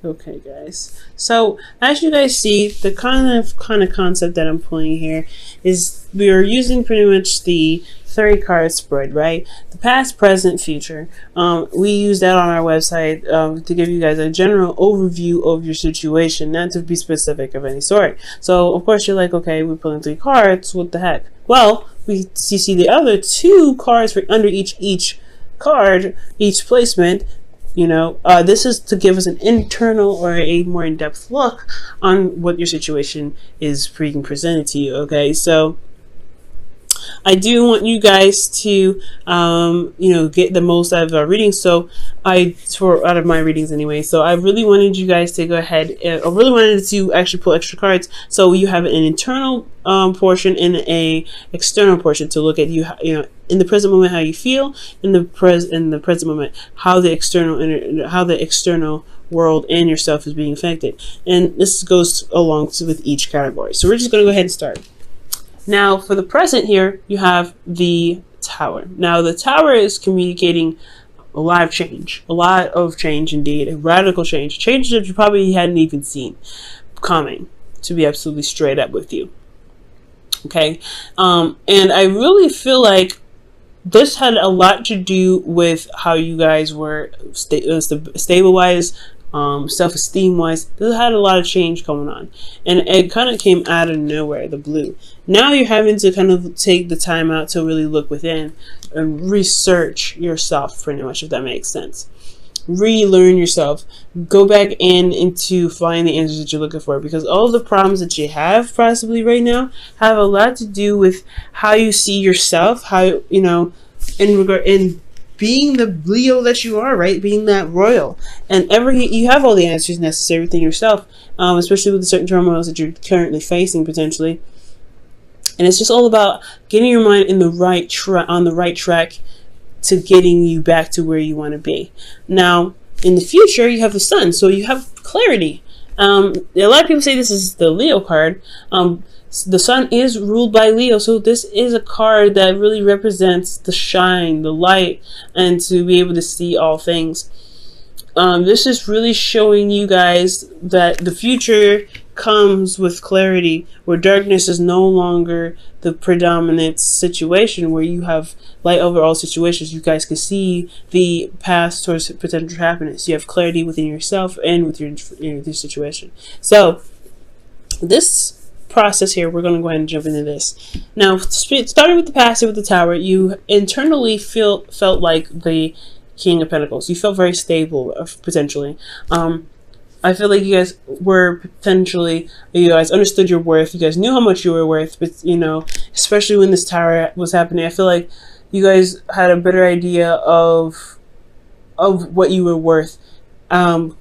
Okay, guys. So as you guys see, the kind of concept that I'm pulling here is we are using pretty much the 30 card spread, right? The past, present, future. We use that on our website to give you guys a general overview of your situation, not to be specific of any sort. So of course you're like, okay, we're pulling 3 cards. What the heck? Well, you see the other 2 cards for under each card, each placement. This is to give us an internal or a more in-depth look on what your situation is being presented to you. Okay, so I do want you guys to, get the most out of our readings. So out of my readings anyway. So I really wanted you guys to go ahead. I really wanted to actually pull extra cards. So you have an internal portion and a external portion to look at in the present moment how you feel, in the present moment how the external world and yourself is being affected. And this goes along with each category. So we're just going to go ahead and start. Now, for the present here, you have the Tower. Now, the Tower is communicating a lot of change indeed, a radical change that you probably hadn't even seen coming, to be absolutely straight up with you. Okay, and I really feel like this had a lot to do with how you guys were stable-wise, self-esteem wise. This had a lot of change going on, and it kind of came out of nowhere, the blue. Now you're having to kind of take the time out to really look within and research yourself, pretty much, if that makes sense. Relearn yourself, go back into find the answers that you're looking for, because all the problems that you have possibly right now have a lot to do with how you see yourself, how in being the Leo that you are, right? Being that royal, and you have all the answers necessary within yourself, especially with the certain turmoils that you're currently facing potentially. And it's just all about getting your mind in the right on the right track to getting you back to where you want to be. Now, in the future, you have the Sun, so you have clarity. A lot of people say this is the Leo card. The Sun is ruled by Leo, so this is a card that really represents the shine, the light, and to be able to see all things. This is really showing you guys that the future comes with clarity, where darkness is no longer the predominant situation, where you have light over all situations. You guys can see the path towards potential happiness. You have clarity within yourself and with your situation. So this process here, we're going to go ahead and jump into this. Now, starting with the past with the Tower, you internally felt like the King of Pentacles. You felt very stable, potentially. I feel like you guys were you guys understood your worth. You guys knew how much you were worth, but especially when this Tower was happening, I feel like you guys had a better idea of what you were worth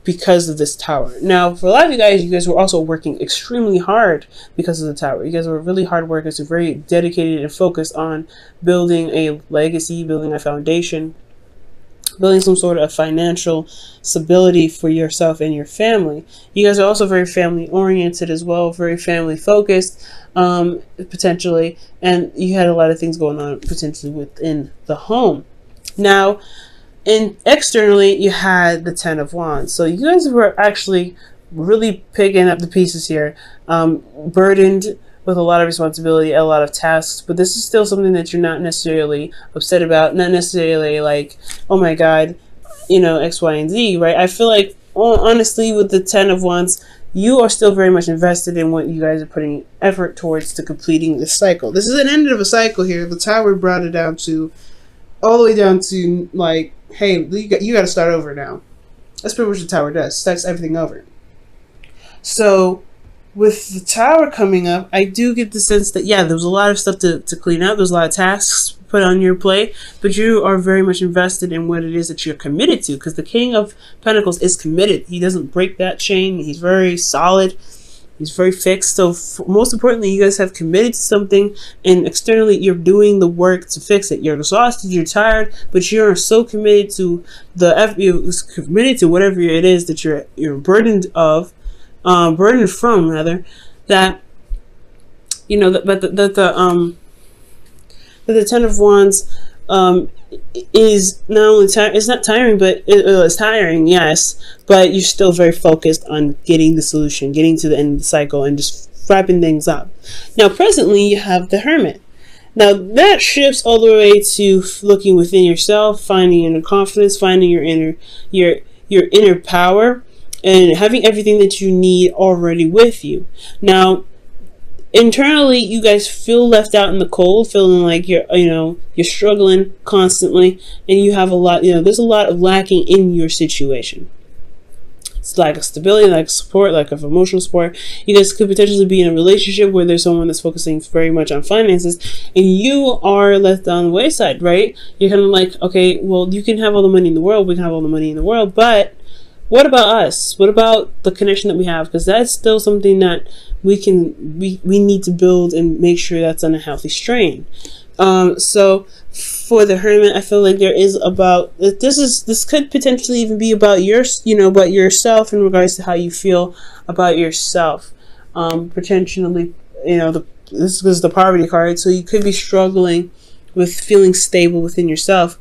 because of this Tower. Now, for a lot of you guys were also working extremely hard because of the Tower. You guys were really hard workers, who were very dedicated and focused on building a legacy, building a foundation, building some sort of financial stability for yourself and your family. You guys are also very family oriented as well, very family focused, potentially, and you had a lot of things going on potentially within the home. Now, externally, you had the Ten of Wands. So you guys were actually really picking up the pieces here, burdened with a lot of responsibility, a lot of tasks, but this is still something that you're not necessarily upset about, not necessarily like, oh my God, X, Y, and Z, right? I feel like, honestly, with the Ten of Wands, you are still very much invested in what you guys are putting effort towards to completing this cycle. This is an end of a cycle here. The Tower brought it all the way down to like, hey, you got to start over now. That's pretty much what the Tower does. Starts everything over. So with the Tower coming up, I do get the sense that, yeah, there was a lot of stuff to clean up. There's a lot of tasks put on your plate, but you are very much invested in what it is that you're committed to, because the King of Pentacles is committed. He doesn't break that chain. He's very solid. He's very fixed. So most importantly, you guys have committed to something, and externally you're doing the work to fix it. You're exhausted, you're tired, but you're so committed to whatever it is that you're burdened from, rather, that the Ten of Wands is not only it's not tiring, but it's tiring, yes, but you're still very focused on getting the solution, getting to the end of the cycle, and just wrapping things up. Now, presently, you have the Hermit. Now, that shifts all the way to looking within yourself, finding inner confidence, finding your inner power, and having everything that you need already with you. Now, internally, you guys feel left out in the cold, feeling like you're struggling constantly, and you have a lot, there's a lot of lacking in your situation. It's lack of stability, lack of support, lack of emotional support. You guys could potentially be in a relationship where there's someone that's focusing very much on finances, and you are left on the wayside, right? You're kind of like, okay, well, you can have all the money in the world, we can have all the money in the world, but what about us? What about the connection that we have? Because that's still something that we need to build and make sure that's on a healthy strain. So for the Hermit, I feel like this could potentially even be about about yourself in regards to how you feel about yourself. Potentially, this was the poverty card, so you could be struggling with feeling stable within yourself.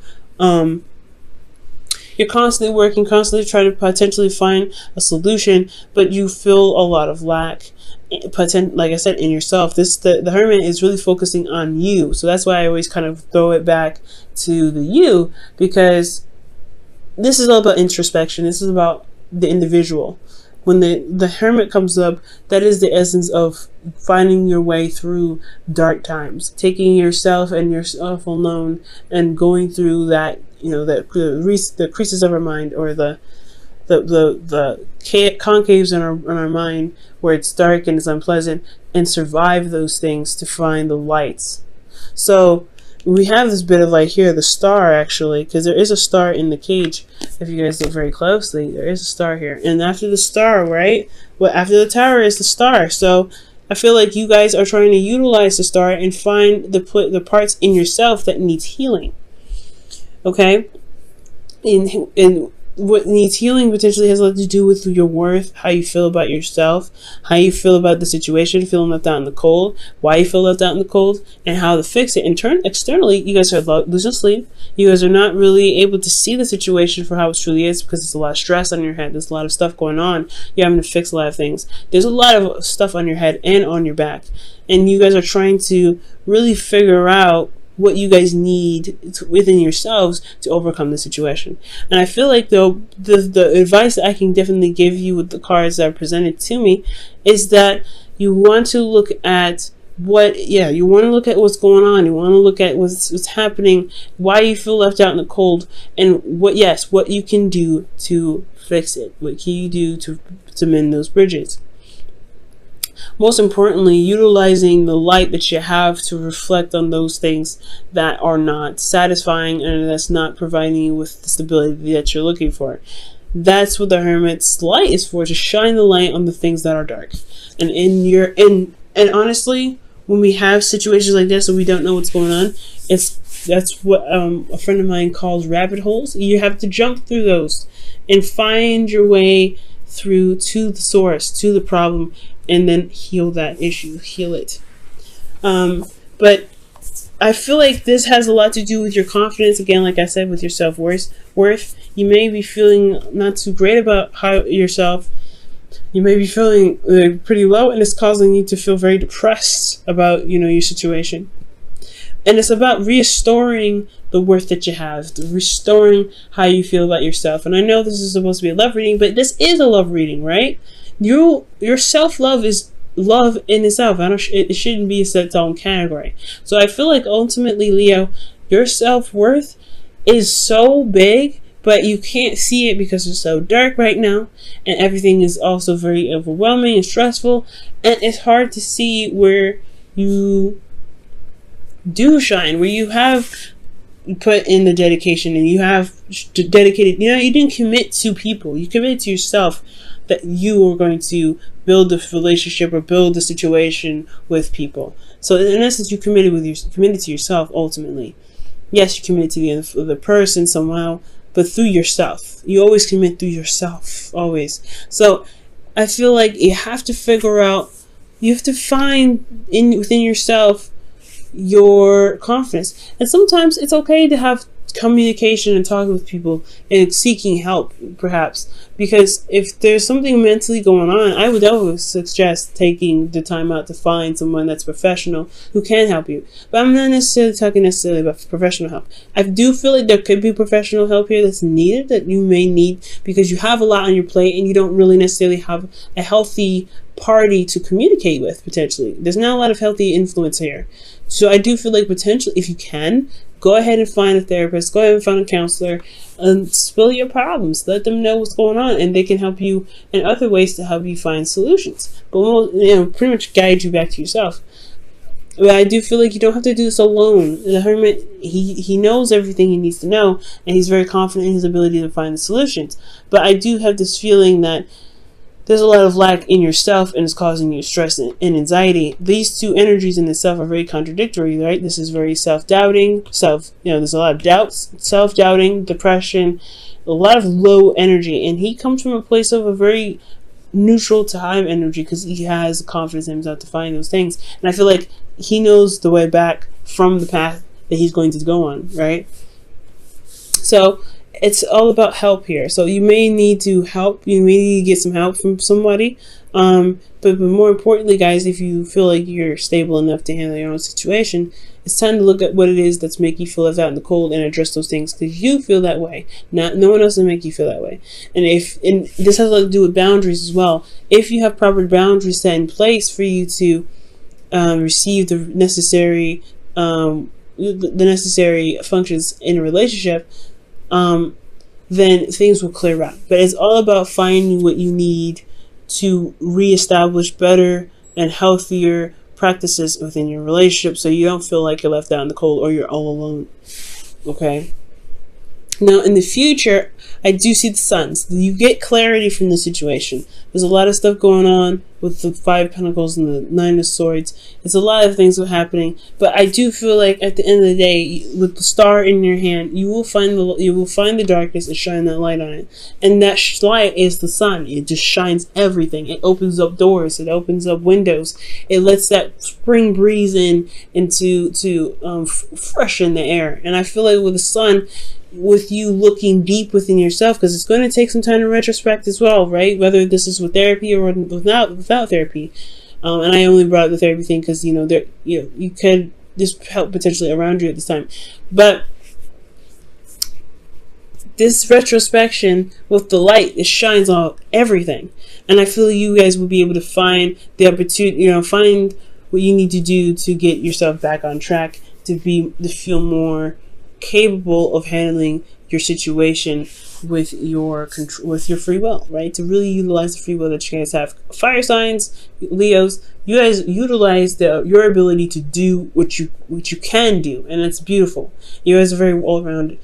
You're constantly working, constantly trying to potentially find a solution, but you feel a lot of lack, like I said, in yourself. The Hermit is really focusing on you. So that's why I always kind of throw it back to the you, because this is all about introspection. This is about the individual. When the Hermit comes up, that is the essence of finding your way through dark times, taking yourself and yourself alone and going through that, the creases of our mind, or the concaves in our mind where it's dark and it's unpleasant, and survive those things to find the lights. So we have this bit of light here, the star, actually, because there is a star in the cage. If you guys look very closely, there is a star here. And after the star, right? Well, after the tower is the star. So I feel like you guys are trying to utilize the star and find the parts in yourself that needs healing. Okay? And what needs healing potentially has a lot to do with your worth, how you feel about yourself, how you feel about the situation, feeling left out in the cold, why you feel left out in the cold, and how to fix it. Externally, you guys are losing sleep. You guys are not really able to see the situation for how it truly is, because there's a lot of stress on your head. There's a lot of stuff going on. You're having to fix a lot of things. There's a lot of stuff on your head and on your back. And you guys are trying to really figure out what you guys need within yourselves to overcome the situation. And I feel like, though, the advice that I can definitely give you with the cards that are presented to me is that you want to look at what's going on. You want to look at what's happening, why you feel left out in the cold, and what you can do to fix it. What can you do to mend those bridges? Most importantly, utilizing the light that you have to reflect on those things that are not satisfying and that's not providing you with the stability that you're looking for. That's what the Hermit's light is for, to shine the light on the things that are dark. And honestly, when we have situations like this and we don't know what's going on, that's what a friend of mine calls rabbit holes. You have to jump through those and find your way through to the source, to the problem, and then heal that issue, heal it. But I feel like this has a lot to do with your confidence. Again, like I said, with your self-worth. You may be feeling not too great about yourself. You may be feeling pretty low, and it's causing you to feel very depressed about, your situation. And it's about restoring the worth that you have, restoring how you feel about yourself. And I know this is supposed to be a love reading, but this is a love reading, right? Your self-love is love in itself. It shouldn't be its own category. So I feel like ultimately, Leo, your self-worth is so big, but you can't see it because it's so dark right now, and everything is also very overwhelming and stressful, and it's hard to see where you do shine, where you have put in the dedication and you have dedicated, you didn't commit to people, you committed to yourself that you are going to build a relationship or build a situation with people. So in essence, you committed to yourself ultimately. Yes, you committed to the other person somehow, but through yourself. You always commit through yourself, always. So I feel like you have to find within yourself your confidence. And sometimes it's okay to have communication and talking with people and seeking help, perhaps, because if there's something mentally going on, I would always suggest taking the time out to find someone that's professional who can help you. But I'm not necessarily talking necessarily about professional help. I do feel like there could be professional help here that's needed, that you may need, because you have a lot on your plate and you don't really necessarily have a healthy party to communicate with. Potentially there's not a lot of healthy influence here. So I do feel like potentially, if you can, go ahead and find a therapist, go ahead and find a counselor, and spill your problems. Let them know what's going on, and they can help you in other ways to help you find solutions. But we'll, pretty much guide you back to yourself. But I do feel like you don't have to do this alone. The hermit, he knows everything he needs to know, and he's very confident in his ability to find the solutions. But I do have this feeling that there's a lot of lack in yourself, and it's causing you stress and anxiety. These two energies in itself are very contradictory, right? This is very self-doubting, there's a lot of doubts, self-doubting, depression, a lot of low energy. And he comes from a place of a very neutral to high energy because he has confidence in himself to find those things. And I feel like he knows the way back from the path that he's going to go on, right? So it's all about help here. So you may need to help. You may need to get some help from somebody. But more importantly, guys, if you feel like you're stable enough to handle your own situation, it's time to look at what it is that's making you feel left out in the cold and address those things, because you feel that way. No one else will make you feel that way. And this has a lot to do with boundaries as well. If you have proper boundaries set in place for you to receive the necessary functions in a relationship, then things will clear up. But it's all about finding what you need to reestablish better and healthier practices within your relationship, so you don't feel like you're left out in the cold or you're all alone. Okay? Now, in the future, I do see the suns. You get clarity from the situation. There's a lot of stuff going on with the 5 of Pentacles and the 9 of Swords. It's a lot of things happening, but I do feel like at the end of the day, with the star in your hand, you will find the darkness and shine that light on it. And that light is the sun. It just shines everything. It opens up doors. It opens up windows. It lets that spring breeze in to freshen the air. And I feel like with the sun, with you looking deep within yourself, because it's going to take some time to retrospect as well, right? Whether this is with therapy or without therapy. And I only brought up the therapy thing because you could just help potentially around you at this time. But this retrospection with the light, it shines on everything, and I feel you guys will be able to find the opportunity, find what you need to do to get yourself back on track, to feel more capable of handling your situation with your free will, right? To really utilize the free will that you guys have. Fire signs, Leos, you guys utilize your ability to do what you can do, and it's beautiful. You guys are very well-rounded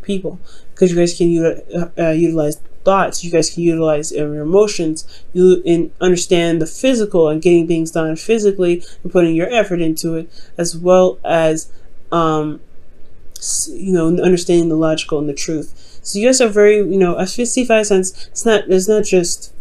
people, because you guys can utilize thoughts. You guys can utilize your emotions. You understand the physical and getting things done physically and putting your effort into it, as well as understanding the logical and the truth. So you guys are very, a 55 sense. It's not just,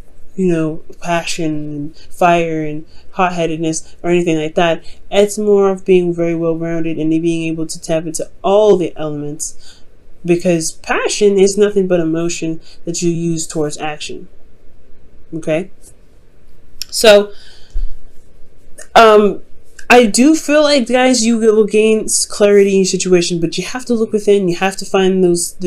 passion and fire and hot-headedness or anything like that. It's more of being very well-rounded and being able to tap into all the elements, because passion is nothing but emotion that you use towards action. Okay? So, I do feel like, guys, you will gain clarity in your situation, but you have to look within. You have to find those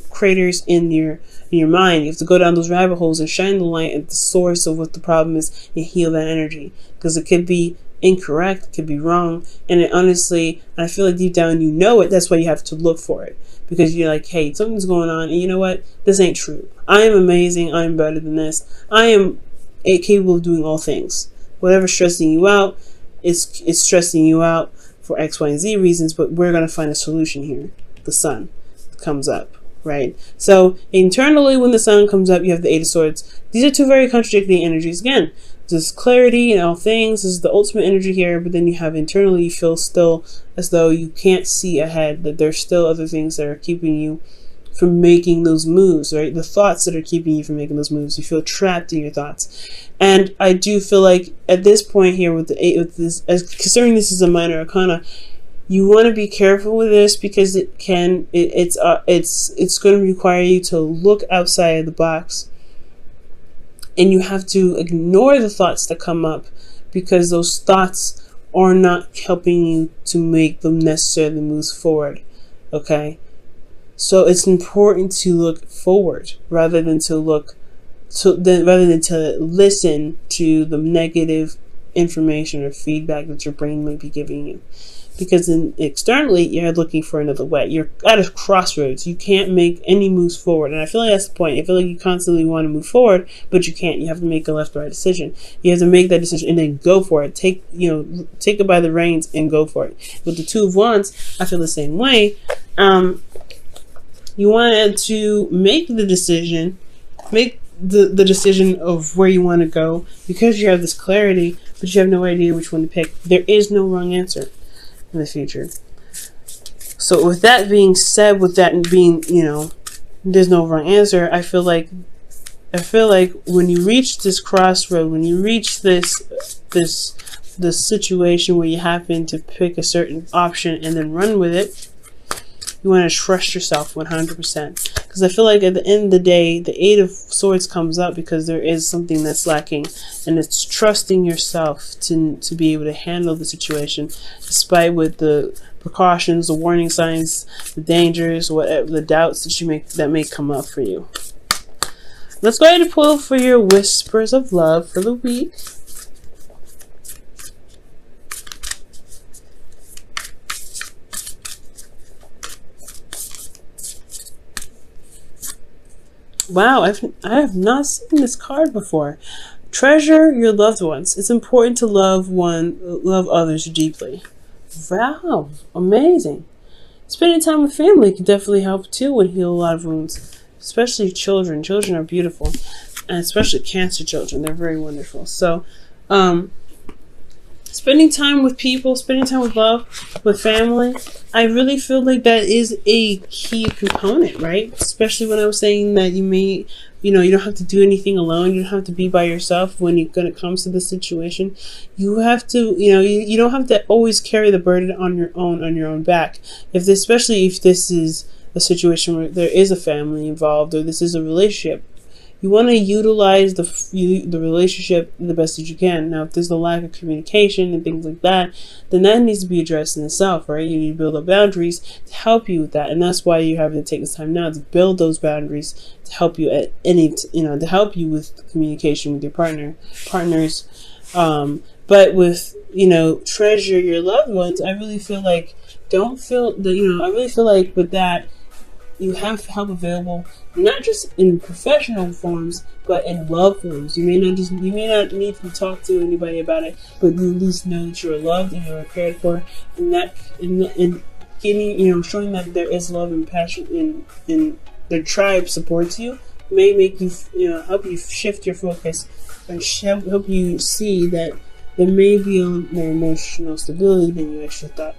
craters in your mind. You have to go down those rabbit holes and shine the light at the source of what the problem is and heal that energy, because it could be incorrect, it could be wrong, and honestly, I feel like deep down you know it. That's why you have to look for it, because you're like, hey, something's going on, and you know what? This ain't true. I am amazing. I am better than this. I am capable of doing all things. Whatever's stressing you out, it's stressing you out for X, Y, and Z reasons, but we're going to find a solution here. The sun comes up, right? So internally, when the sun comes up, you have the 8 of Swords. These are two very contradicting energies. Again, there's clarity in all things. This is the ultimate energy here, but then you have internally, you feel still as though you can't see ahead, that there's still other things that are keeping you from making those moves, right? The thoughts that are keeping you from making those moves. You feel trapped in your thoughts. And I do feel like at this point here with the 8, with this, as considering this is a minor arcana, you want to be careful with this because it's going to require you to look outside of the box, and you have to ignore the thoughts that come up because those thoughts are not helping you to make the necessary moves forward. Okay, so it's important to look forward rather than to listen to the negative information or feedback that your brain may be giving you. Because externally, you're looking for another way. You're at a crossroads. You can't make any moves forward. And I feel like that's the point. I feel like you constantly want to move forward, but you can't. You have to make a left or right decision. You have to make that decision and then go for it. Take it by the reins and go for it. With the 2 of Wands, I feel the same way. You wanted to make the decision, make the decision of where you want to go because you have this clarity, but you have no idea which one to pick. There is no wrong answer in the future. So with that being said, with that being, there's no wrong answer, I feel like when you reach this crossroad, when you reach this situation where you happen to pick a certain option and then run with it, you want to trust yourself 100%. Because I feel like at the end of the day, the 8 of Swords comes up because there is something that's lacking. And it's trusting yourself to be able to handle the situation, despite with the precautions, the warning signs, the dangers, whatever, the doubts that may come up for you. Let's go ahead and pull for your Whispers of Love for the week. Wow, I have not seen this card before. Treasure your loved ones. It's important to love others deeply. Wow, amazing. Spending time with family can definitely help too and heal a lot of wounds, especially children. Children are beautiful, and especially Cancer children. They're very wonderful. So, spending time with people, spending time with love, with family, I really feel like that is a key component, right? Especially when I was saying that you don't have to do anything alone. You don't have to be by yourself when it comes to the situation. You have to, you don't have to always carry the burden on your own back. Especially if this is a situation where there is a family involved or this is a relationship. You want to utilize the relationship the best that you can. Now, if there's a lack of communication and things like that, then that needs to be addressed in itself, right? You need to build up boundaries to help you with that, and that's why you have to take this time now to build those boundaries to help you to help you with communication with your partners. But with treasure your loved ones, I really feel like I really feel like with that, you have help available, not just in professional forms, but in love forms. You may not need to talk to anybody about it, but you at least know that you're loved and you're cared for, and getting, showing that there is love and passion and the tribe supports you may make you, help you shift your focus and help you see that there may be a little more emotional stability than you actually thought.